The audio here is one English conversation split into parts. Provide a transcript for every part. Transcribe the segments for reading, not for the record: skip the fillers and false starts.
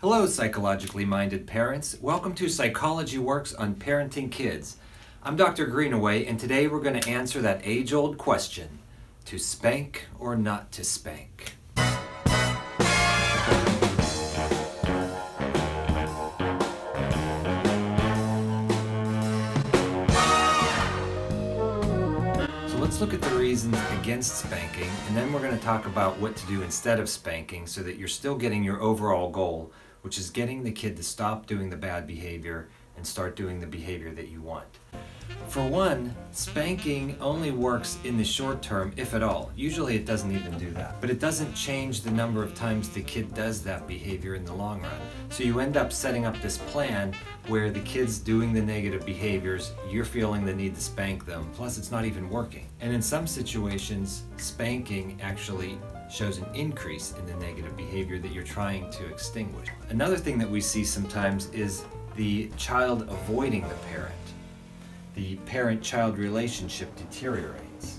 Hello, psychologically minded parents. Welcome to PsychologyWorks on Parenting Kids. I'm Dr. Greenaway, and today we're going to answer that age-old question, to spank or not to spank? So let's look at the reasons against spanking, and then we're going to talk about what to do instead of spanking so that you're still getting your overall goal, which is getting the kid to stop doing the bad behavior and start doing the behavior that you want. For one, spanking only works in the short term, if at all. Usually it doesn't even do that. But it doesn't change the number of times the kid does that behavior in the long run. So you end up setting up this plan where the kid's doing the negative behaviors, you're feeling the need to spank them, plus it's not even working. And in some situations, spanking actually shows an increase in the negative behavior that you're trying to extinguish. Another thing that we see sometimes is the child avoiding the parent. The parent-child relationship deteriorates.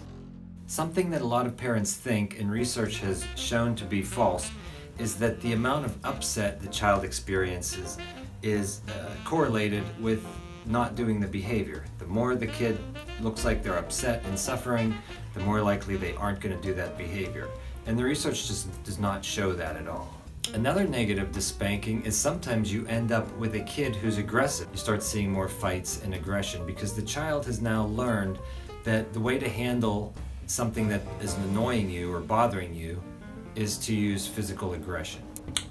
Something that a lot of parents think, and research has shown to be false, is that the amount of upset the child experiences is correlated with not doing the behavior. The more the kid looks like they're upset and suffering, the more likely they aren't going to do that behavior. And the research just does not show that at all. Another negative to spanking is sometimes you end up with a kid who's aggressive. You start seeing more fights and aggression because the child has now learned that the way to handle something that is annoying you or bothering you is to use physical aggression.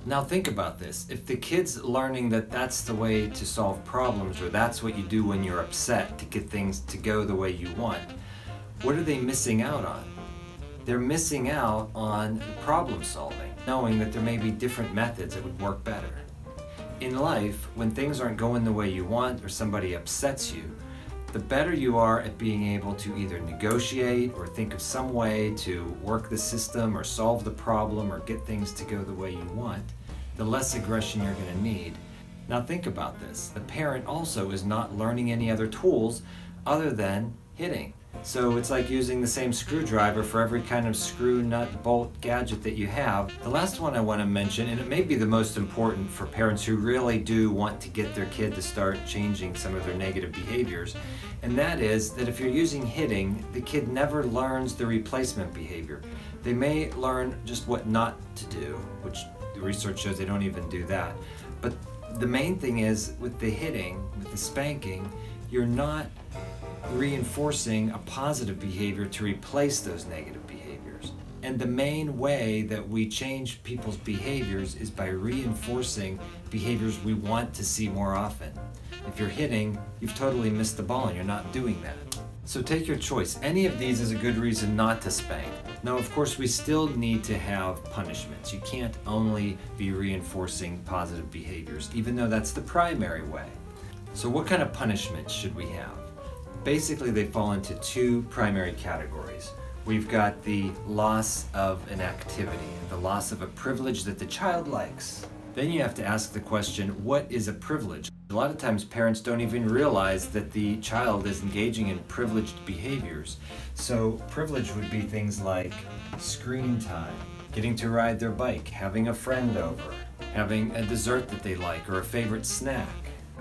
Now think about this. If the kid's learning that that's the way to solve problems, or that's what you do when you're upset to get things to go the way you want, what are they missing out on? They're missing out on problem solving, knowing that there may be different methods that would work better. In life, when things aren't going the way you want or somebody upsets you, the better you are at being able to either negotiate or think of some way to work the system or solve the problem or get things to go the way you want, the less aggression you're going to need. Now think about this. The parent also is not learning any other tools other than hitting. So it's like using the same screwdriver for every kind of screw, nut, bolt, gadget that you have. The last one I want to mention, and it may be the most important for parents who really do want to get their kid to start changing some of their negative behaviors, and that is that if you're using hitting, the kid never learns the replacement behavior. They may learn just what not to do, which the research shows they don't even do that. But the main thing is with the hitting, with the spanking, you're not reinforcing a positive behavior to replace those negative behaviors. And the main way that we change people's behaviors is by reinforcing behaviors we want to see more often. If you're hitting, you've totally missed the ball and you're not doing that. So take your choice. Any of these is a good reason not to spank. Now, of course, we still need to have punishments. You can't only be reinforcing positive behaviors, even though that's the primary way. So what kind of punishments should we have? Basically, they fall into two primary categories. We've got the loss of an activity, the loss of a privilege that the child likes. Then you have to ask the question, what is a privilege? A lot of times parents don't even realize that the child is engaging in privileged behaviors. So privilege would be things like screen time, getting to ride their bike, having a friend over, having a dessert that they like or a favorite snack,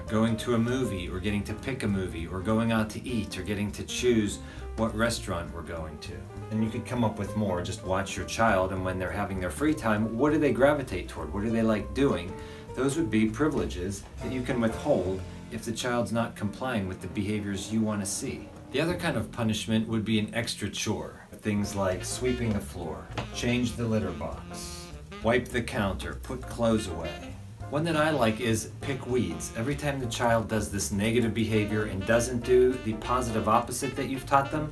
going to a movie or getting to pick a movie or going out to eat or getting to choose what restaurant we're going to. And you could come up with more. Just watch your child, and when they're having their free time, what do they gravitate toward? What do they like doing? Those would be privileges that you can withhold if the child's not complying with the behaviors you want to see. The other kind of punishment would be an extra chore. Things like sweeping the floor, change the litter box, wipe the counter, put clothes away. One that I like is pick weeds. Every time the child does this negative behavior and doesn't do the positive opposite that you've taught them,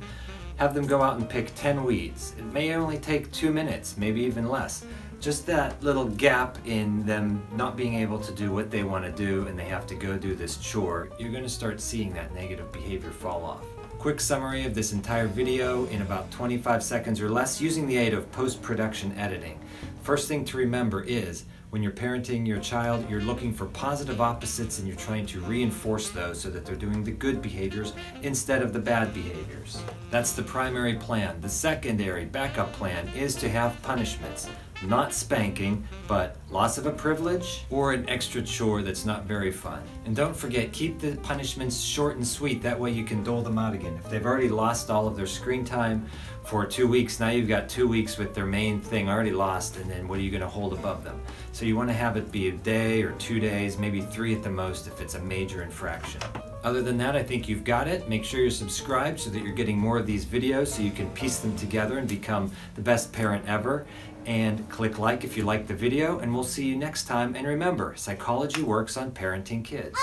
have them go out and pick 10 weeds. It may only take 2 minutes, maybe even less. Just that little gap in them not being able to do what they want to do and they have to go do this chore, you're going to start seeing that negative behavior fall off. Quick summary of this entire video in about 25 seconds or less using the aid of post-production editing. First thing to remember is when you're parenting your child, you're looking for positive opposites and you're trying to reinforce those so that they're doing the good behaviors instead of the bad behaviors. That's the primary plan. The secondary backup plan is to have punishments. not spanking, but loss of a privilege or an extra chore that's not very fun. And don't forget, keep the punishments short and sweet. That way you can dole them out again. If they've already lost all of their screen time for 2 weeks, now you've got 2 weeks with their main thing already lost, and then what are you going to hold above them? So you want to have it be a day or 2 days, maybe 3 at the most if it's a major infraction. Other than that, I think you've got it. Make sure you're subscribed so that you're getting more of these videos so you can piece them together and become the best parent ever. And click like if you like the video, and we'll see you next time. And remember, psychology works on parenting kids.